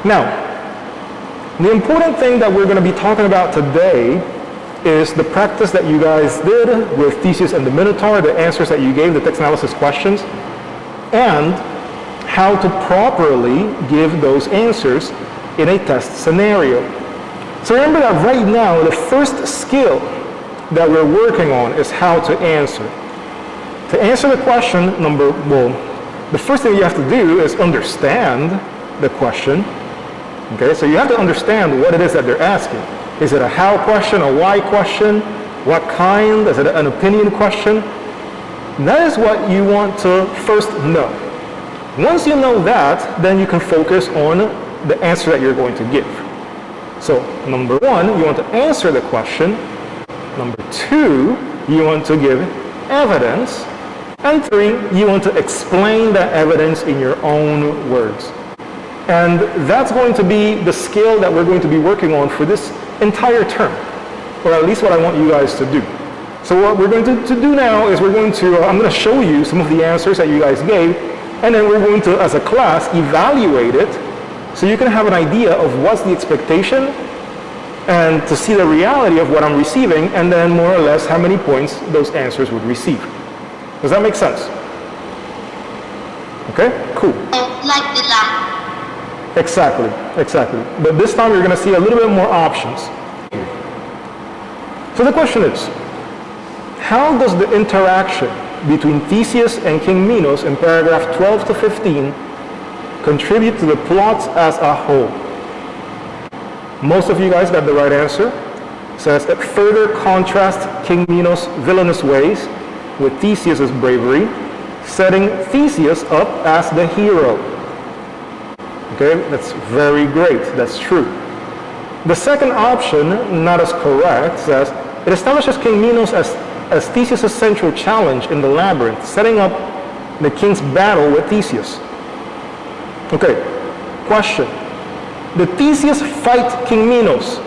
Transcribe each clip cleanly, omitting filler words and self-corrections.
Now, the important thing that we're going to be talking about today is the practice that you guys did with Theseus and the Minotaur, the answers that you gave, the text analysis questions, and how to properly give those answers in a test scenario. So remember that right now, the first skill that we're working on is how to answer. To answer the question, the first thing you have to do is understand the question. Okay, so you have to understand what it is that they're asking. Is it a how question, a why question? What kind? Is it an opinion question? That is what you want to first know. Once you know that, then you can focus on the answer that you're going to give. So, number one, you want to answer the question. Number two, you want to give evidence. And three, you want to explain that evidence in your own words. And that's going to be the skill that we're going to be working on for this entire term, or at least what I want you guys to do. So what we're going to do now is I'm going to show you some of the answers that you guys gave, and then we're going to, as a class, evaluate it so you can have an idea of what's the expectation and to see the reality of what I'm receiving, and then more or less how many points those answers would receive. Does that make sense? Okay, cool. Like the last. Exactly. But this time you're going to see a little bit more options. So the question is, how does the interaction between Theseus and King Minos in paragraph 12 to 15 contribute to the plot as a whole? Most of you guys got the right answer. It says it further contrasts King Minos' villainous ways with Theseus' bravery, setting Theseus up as the hero. Okay, that's very great, that's true. The second option, not as correct, says it establishes King Minos as Theseus' central challenge in the labyrinth, setting up the king's battle with Theseus. Okay, question. Did Theseus fight King Minos?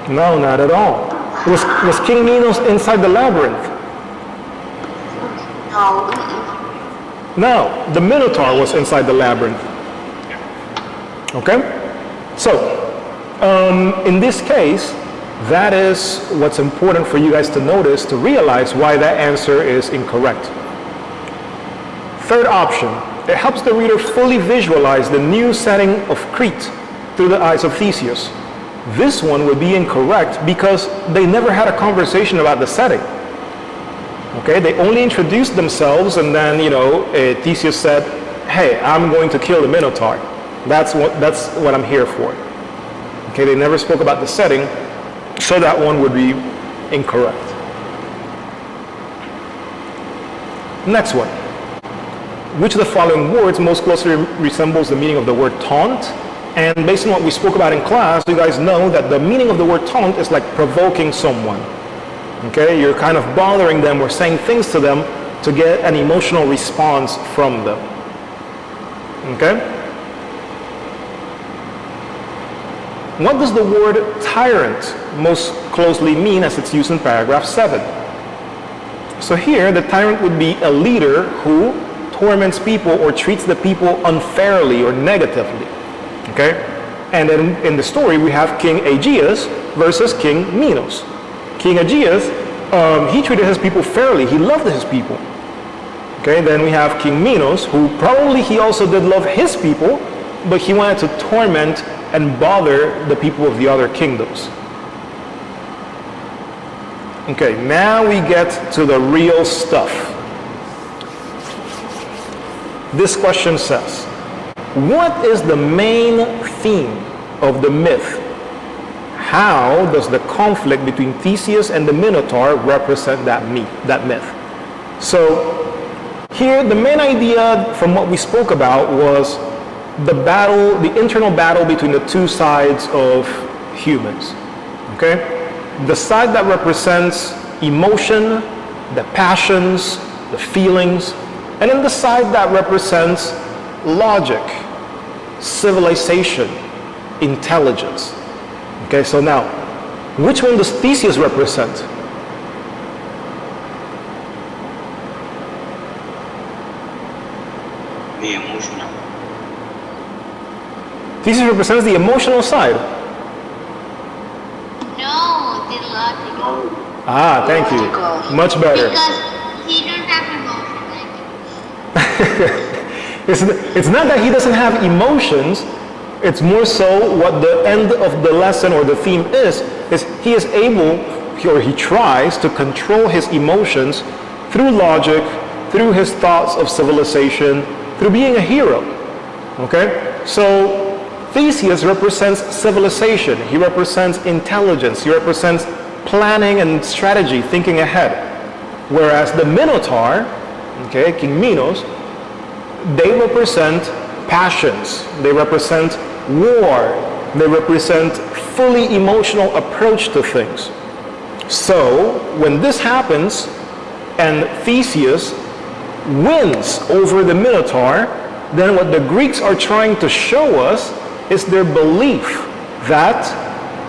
No, not at all. Was King Minos inside the labyrinth? No, the Minotaur was inside the labyrinth. Okay? So, in this case, that is what's important for you guys to notice, to realize why that answer is incorrect. Third option, it helps the reader fully visualize the new setting of Crete through the eyes of Theseus. This one would be incorrect because they never had a conversation about the setting. Okay, they only introduced themselves, and then, Theseus said, hey, I'm going to kill the Minotaur. That's what I'm here for. Okay, they never spoke about the setting, so that one would be incorrect. Next one. Which of the following words most closely resembles the meaning of the word taunt? And based on what we spoke about in class, you guys know that the meaning of the word taunt is like provoking someone. Okay, you're kind of bothering them or saying things to them to get an emotional response from them. Okay? What does the word tyrant most closely mean as it's used in paragraph 7? So here, the tyrant would be a leader who torments people or treats the people unfairly or negatively. Okay? And then in the story, we have King Aegeus versus King Minos. King Aegeus, he treated his people fairly. He loved his people. Okay, then we have King Minos, who probably he also did love his people, but he wanted to torment and bother the people of the other kingdoms. Okay, now we get to the real stuff. This question says, what is the main theme of the myth? How does the conflict between Theseus and the Minotaur represent that myth? So here, the main idea from what we spoke about was the internal battle between the two sides of humans. Okay? The side that represents emotion, the passions, the feelings, and then the side that represents logic, civilization, intelligence. Okay, so now, which one does Theseus represent? The emotional. Theseus represents the emotional side. No, the logical. Ah, thank you. Much better. Because he don't have emotion. It's not that he doesn't have emotions, it's more so what the end of the lesson or the theme is he is able, or he tries to control his emotions through logic, through his thoughts of civilization, through being a hero. Okay? So Theseus represents civilization, he represents intelligence, he represents planning and strategy, thinking ahead. Whereas the Minotaur, okay, King Minos, they represent passions, they represent war, they represent fully emotional approach to things. So when this happens and Theseus wins over the Minotaur, then what the Greeks are trying to show us is their belief that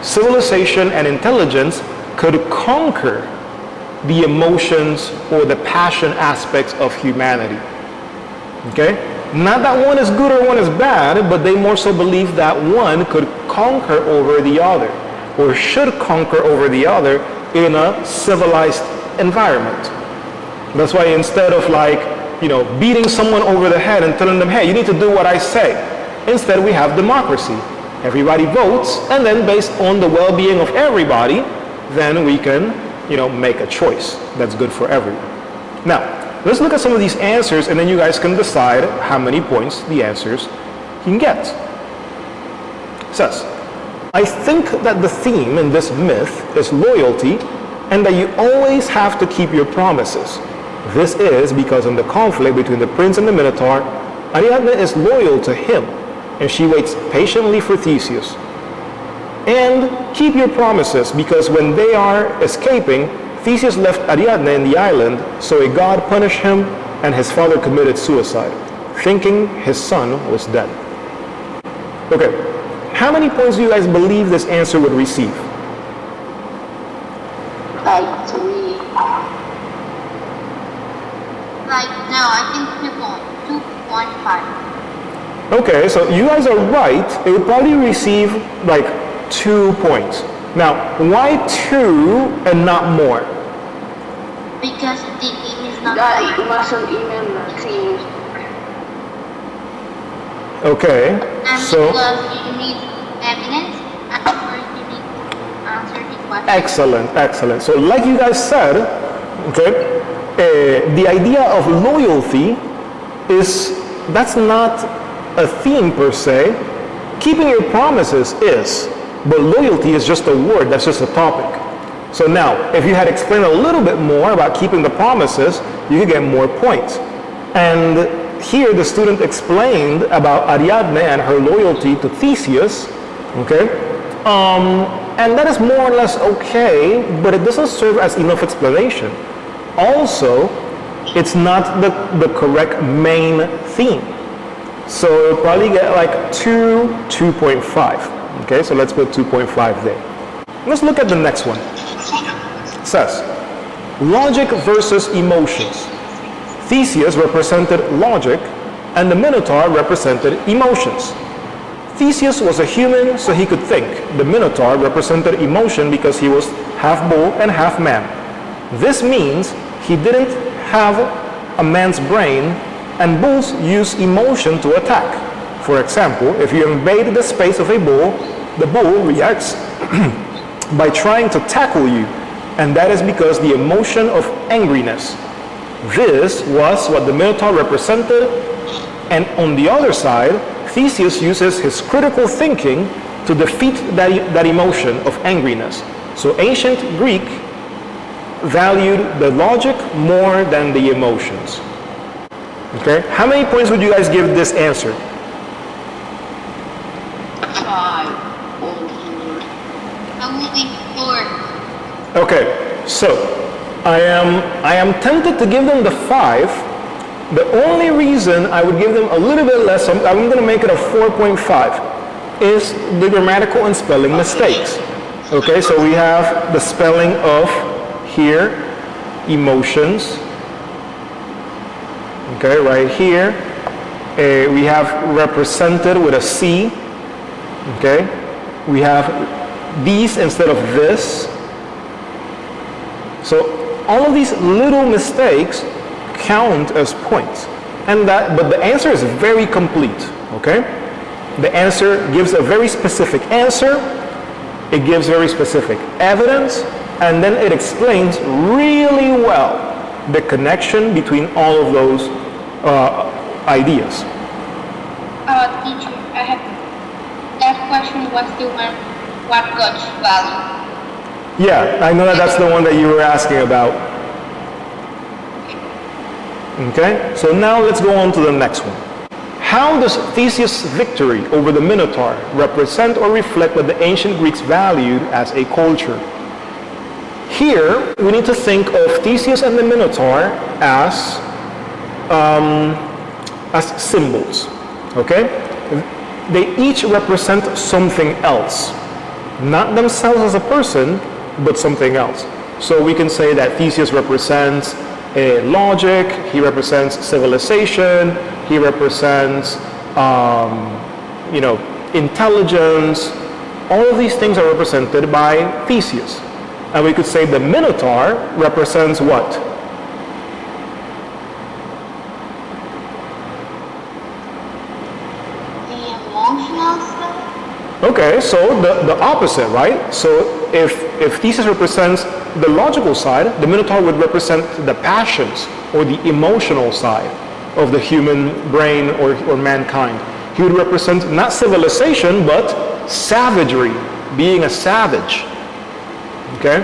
civilization and intelligence could conquer the emotions or the passion aspects of humanity. Okay? Not that one is good or one is bad, but they more so believe that one could conquer over the other, or should conquer over the other in a civilized environment. That's why instead of beating someone over the head and telling them, hey, you need to do what I say, instead we have democracy. Everybody votes, and then based on the well-being of everybody, then we can, make a choice that's good for everyone. Now, let's look at some of these answers, and then you guys can decide how many points the answers you can get. It says, I think that the theme in this myth is loyalty, and that you always have to keep your promises. This is because in the conflict between the prince and the Minotaur, Ariadne is loyal to him, and she waits patiently for Theseus. And keep your promises, because when they are escaping, Theseus left Ariadne in the island, so a god punished him, and his father committed suicide, thinking his son was dead. Okay, how many points do you guys believe this answer would receive? Like 3. No, I think 2.5. Okay, so you guys are right. It would probably receive 2 points. Now, why 2 and not more? Because the game is not It wasn't even a thing. Okay, and so because you need evidence, and first you need to answer the question. excellent. So like you guys said, okay, the idea of loyalty that's not a theme per se. Keeping your promises is, but loyalty is just a word, that's just a topic. So now, if you had explained a little bit more about keeping the promises, you could get more points. And here the student explained about Ariadne and her loyalty to Theseus, okay? And that is more or less okay, but it doesn't serve as enough explanation. Also, it's not the correct main theme. So it'll probably get 2.5. Okay, so let's put 2.5 there. Let's look at the next one. It says, logic versus emotions. Theseus represented logic, and the Minotaur represented emotions. Theseus was a human, so he could think. The Minotaur represented emotion because he was half bull and half man. This means he didn't have a man's brain, and bulls use emotion to attack. For example, if you invade the space of a bull, the bull reacts by trying to tackle you, and that is because the emotion of angriness. This was what the Minotaur represented, and on the other side, Theseus uses his critical thinking to defeat that emotion of angriness. So ancient Greek valued the logic more than the emotions. Okay, how many points would you guys give this answer? 5 or 4. I will be 4. Okay, so I am tempted to give them the 5. The only reason I would give them a little bit less, I'm going to make it a 4.5, is the grammatical and spelling mistakes. Okay, so we have the spelling of here, emotions, okay, right here, We have represented with a C, okay? We have these instead of this. So all of these little mistakes count as points. But the answer is very complete, okay? The answer gives a very specific answer, it gives very specific evidence, and then it explains really well the connection between all of those ideas. Teacher, I have that question was the one, what God's value? Yeah, I know that's the one that you were asking about. Okay, so now let's go on to the next one. How does Theseus' victory over the Minotaur represent or reflect what the ancient Greeks valued as a culture? Here, we need to think of Theseus and the Minotaur as symbols, okay? They each represent something else. Not themselves as a person, but something else. So we can say that Theseus represents logic, he represents civilization, he represents, intelligence. All of these things are represented by Theseus. And we could say the Minotaur represents what? The emotional stuff? Okay, so the opposite, right? So if Theseus represents the logical side, the Minotaur would represent the passions or the emotional side of the human brain or mankind. He would represent not civilization, but savagery, being a savage. Okay?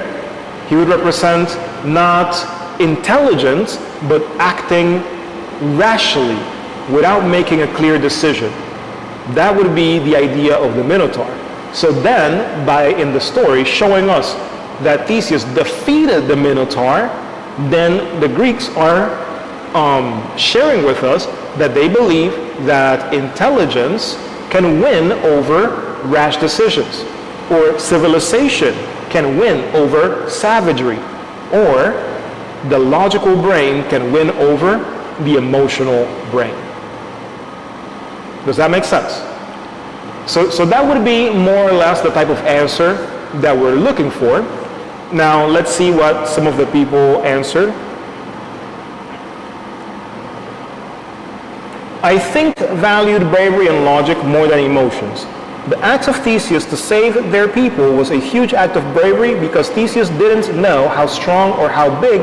He would represent not intelligence, but acting rashly without making a clear decision. That would be the idea of the Minotaur. So then, in the story showing us that Theseus defeated the Minotaur, then the Greeks are sharing with us that they believe that intelligence can win over rash decisions, or civilization can win over savagery, or the logical brain can win over the emotional brain. Does that make sense? So that would be more or less the type of answer that we're looking for. Now let's see what some of the people answered. I think valued bravery and logic more than emotions. The acts of Theseus to save their people was a huge act of bravery because Theseus didn't know how strong or how big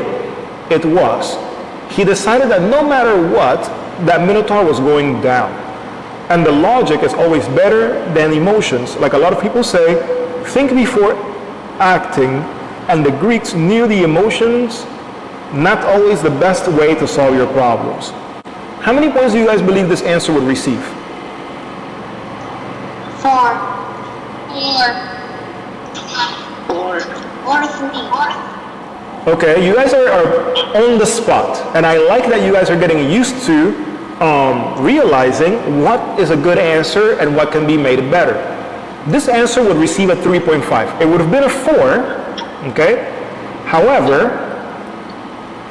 it was. He decided that no matter what, that Minotaur was going down. And the logic is always better than emotions. Like a lot of people say, think before acting, and the Greeks knew the emotions, not always the best way to solve your problems. How many points do you guys believe this answer would receive? 4. 3. Okay, you guys are on the spot, and I like that you guys are getting used to realizing what is a good answer and what can be made better. This answer would receive a 3.5. It would have been a 4, okay? However,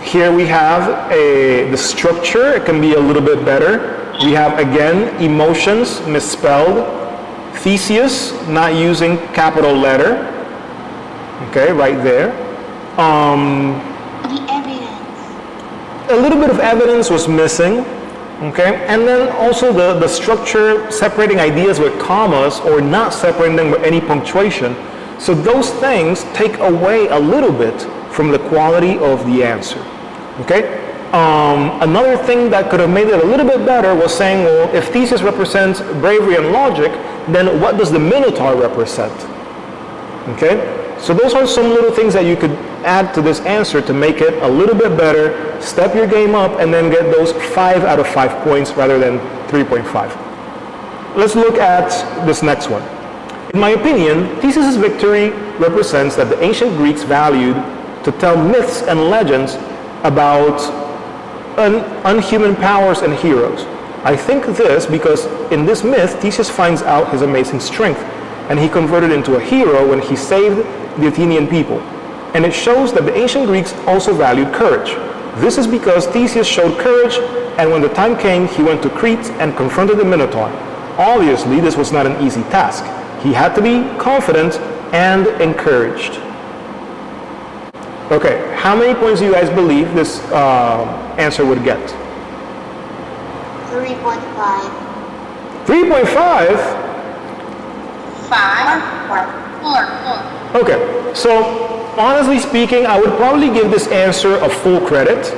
here we have the structure. It can be a little bit better. We have, again, emotions misspelled. Theseus not using capital letter. Okay, right there. The evidence. A little bit of evidence was missing. Okay, and then also the structure, separating ideas with commas or not separating them with any punctuation. So those things take away a little bit from the quality of the answer. Okay? Another thing that could have made it a little bit better was saying, well, if Theseus represents bravery and logic, then what does the Minotaur represent? Okay? So those are some little things that you could add to this answer to make it a little bit better, step your game up, and then get those 5 out of 5 points rather than 3.5. Let's look at this next one. In my opinion, Theseus' victory represents that the ancient Greeks valued to tell myths and legends about unhuman powers and heroes. I think this because in this myth, Theseus finds out his amazing strength, and he converted into a hero when he saved the Athenian people. And it shows that the ancient Greeks also valued courage. This is because Theseus showed courage and when the time came, he went to Crete and confronted the Minotaur. Obviously, this was not an easy task. He had to be confident and encouraged. Okay, how many points do you guys believe this answer would get? 3.5. 3.5? 5? 4. Okay, so honestly speaking, I would probably give this answer a full credit,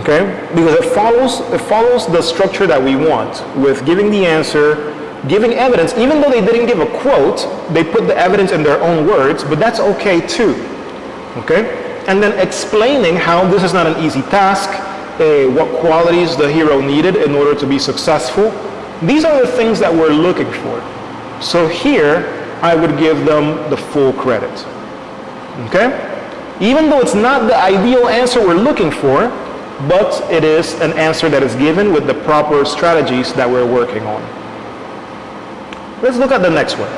okay? Because it follows the structure that we want, with giving the answer, giving evidence. Even though they didn't give a quote, they put the evidence in their own words, but that's okay too, okay? And then explaining how this is not an easy task, what qualities the hero needed in order to be successful. These are the things that we're looking for. So here, I would give them the full credit. Okay? Even though it's not the ideal answer we're looking for, but it is an answer that is given with the proper strategies that we're working on. Let's look at the next one.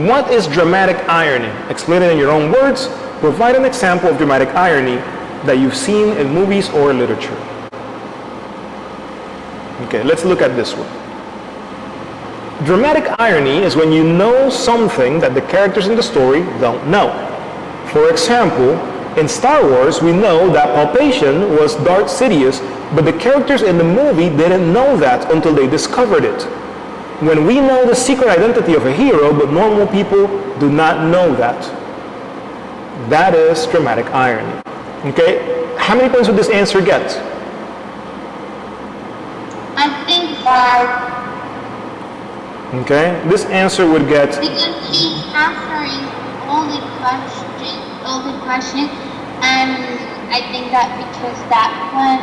What is dramatic irony? Explain it in your own words. Provide an example of dramatic irony that you've seen in movies or literature. Okay, let's look at this one. Dramatic irony is when you know something that the characters in the story don't know. For example, in Star Wars, we know that Palpatine was Darth Sidious, but the characters in the movie didn't know that until they discovered it. When we know the secret identity of a hero, but normal people do not know that. That is dramatic irony. Okay? How many points would this answer get? I think 5. Okay? This answer would get... Because he's answering all the questions, and I think that because that one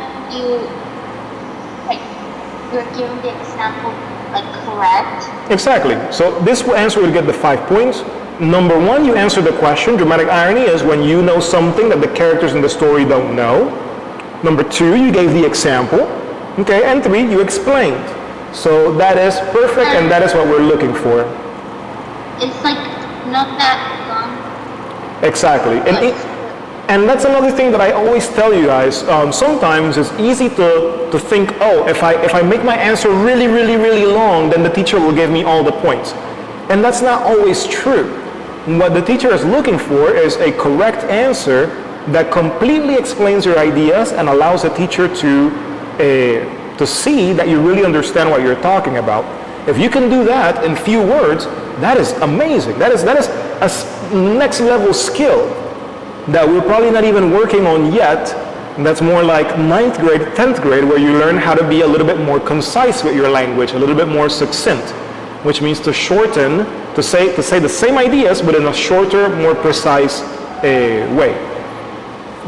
you're giving the example correct. Exactly. So this answer would get the 5 points. Number one, you answer the question. Dramatic irony is when you know something that the characters in the story don't know. Number two, you gave the example. Okay, and 3, you explained. So that is perfect, and that is what we're looking for. It's not that long. Exactly. And that's another thing that I always tell you guys. Sometimes it's easy to think, oh, if I make my answer really, really, really long, then the teacher will give me all the points. And that's not always true. What the teacher is looking for is a correct answer that completely explains your ideas and allows the teacher to see that you really understand what you're talking about. If you can do that in few words, that is amazing. That is a next level skill that we're probably not even working on yet. That's more like 9th grade, 10th grade, where you learn how to be a little bit more concise with your language, a little bit more succinct, which means to shorten, to say the same ideas, but in a shorter, more precise way.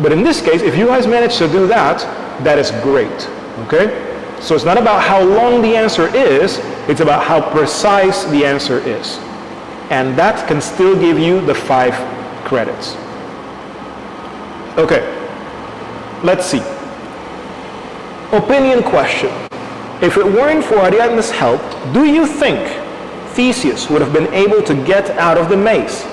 But in this case, if you guys manage to do that, that is great, okay? So it's not about how long the answer is, it's about how precise the answer is. And that can still give you the 5 credits. Okay, let's see. Opinion question. If it weren't for Ariadne's help, do you think Theseus would have been able to get out of the maze?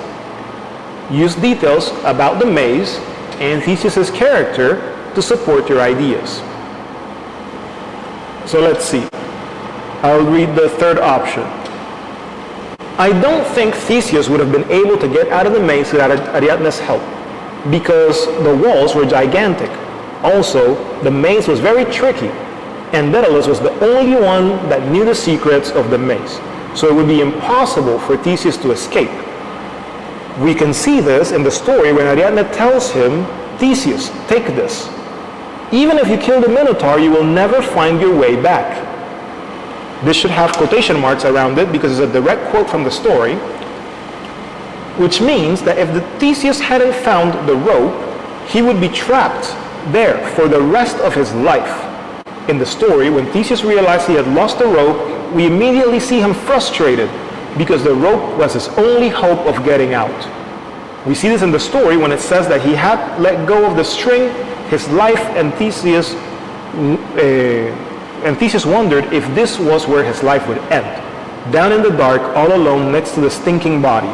Use details about the maze and Theseus's character to support your ideas. So let's see. I'll read the third option. I don't think Theseus would have been able to get out of the maze without Ariadne's help, because the walls were gigantic. Also, the maze was very tricky, and Daedalus was the only one that knew the secrets of the maze. So it would be impossible for Theseus to escape. We can see this in the story when Ariadne tells him, Theseus, take this. Even if you kill the Minotaur, you will never find your way back. This should have quotation marks around it because it's a direct quote from the story, which means that if the Theseus hadn't found the rope, he would be trapped there for the rest of his life. In the story, when Theseus realized he had lost the rope, we immediately see him frustrated because the rope was his only hope of getting out. We see this in the story when it says that he had let go of the string, his life, and Theseus wondered if this was where his life would end. Down in the dark, all alone next to the stinking body.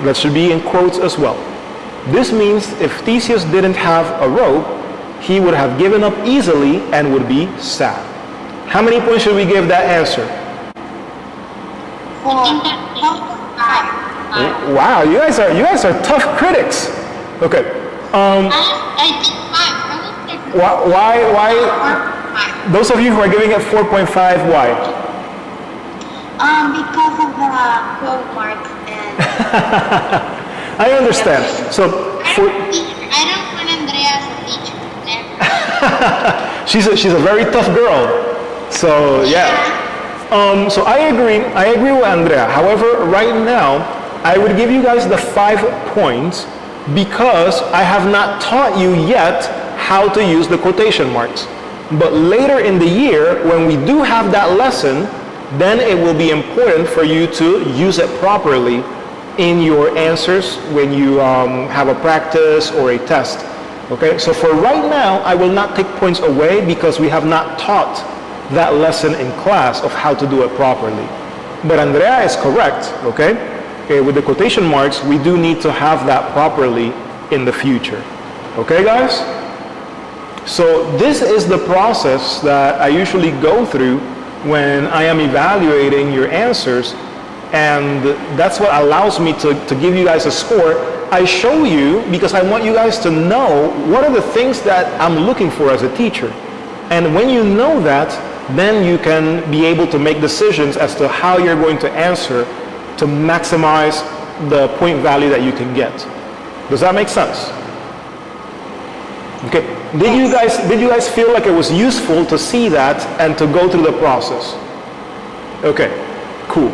That should be in quotes as well. This means if Theseus didn't have a rope, he would have given up easily and would be sad. How many points should we give that answer? Wow, you guys are tough critics. Okay. I did 5. I will take Why? 5. Those of you who are giving it 4.5, why? Because of the quote marks and I understand. So, I don't want Andrea as a teacher. Never. she's a very tough girl. So yeah. So I agree with Andrea. However, right now, I would give you guys the 5 points because I have not taught you yet how to use the quotation marks. But later in the year, when we do have that lesson, then it will be important for you to use it properly in your answers when you have a practice or a test. Okay, so for right now, I will not take points away because we have not taught that lesson in class of how to do it properly. But Andrea is correct, okay? With the quotation marks, we do need to have that properly in the future. Okay, guys? So this is the process that I usually go through when I am evaluating your answers, and that's what allows me to give you guys a score. I show you because I want you guys to know what are the things that I'm looking for as a teacher. And when you know that, then you can be able to make decisions as to how you're going to answer to maximize the point value that you can get. Does that make sense? Okay. Did you guys feel like it was useful to see that and to go through the process? Okay, cool.